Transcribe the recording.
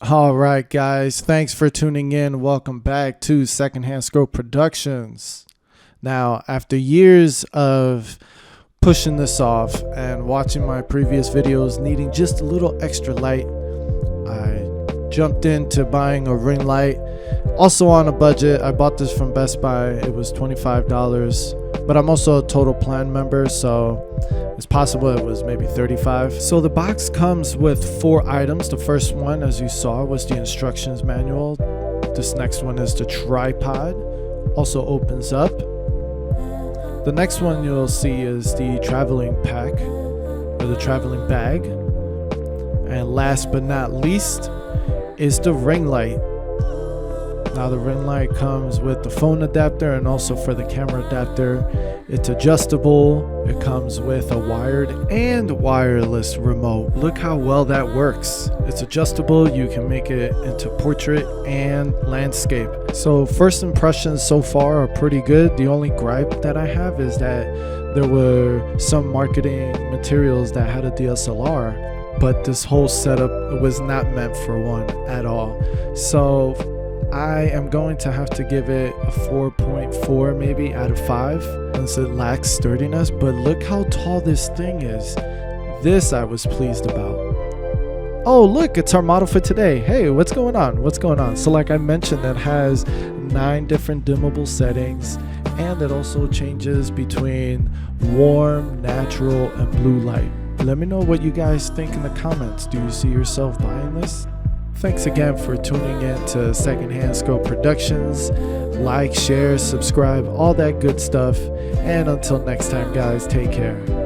All right, guys. Thanks for tuning in. Welcome back to Secondhand Scope Productions. Now, after years of pushing this off and watching my previous videos needing just a little extra light, I jumped into buying a ring light. Also on a budget. I bought this from Best Buy. It was $25. But I'm also a Total Plan member, so it's possible it was maybe $35. So the box comes with 4 items. The first one, as you saw, was the instructions manual. This next one is the tripod. Also opens up. The next one you'll see is the traveling pack, or the traveling bag. And last but not least is the ring light. Now the ring light comes with the phone adapter and also for the camera adapter. It's adjustable. It comes with a wired and wireless remote. Look how well that works. It's adjustable. You can make it into portrait and landscape. So first impressions so far are pretty good. The only gripe that I have is that there were some marketing materials that had a DSLR, but this whole setup was not meant for one at all. So I am going to have to give it a 4.4 maybe out of 5 since it lacks sturdiness, but look how tall this thing is. This I was pleased about. Oh look, it's our model for today. Hey, what's going on? So like I mentioned, it has 9 different dimmable settings, and it also changes between warm, natural, and blue light. Let me know what you guys think in the comments. Do you see yourself buying this? Thanks again for tuning in to Secondhand Scope Productions. Like, share, subscribe, all that good stuff. And until next time, guys, take care.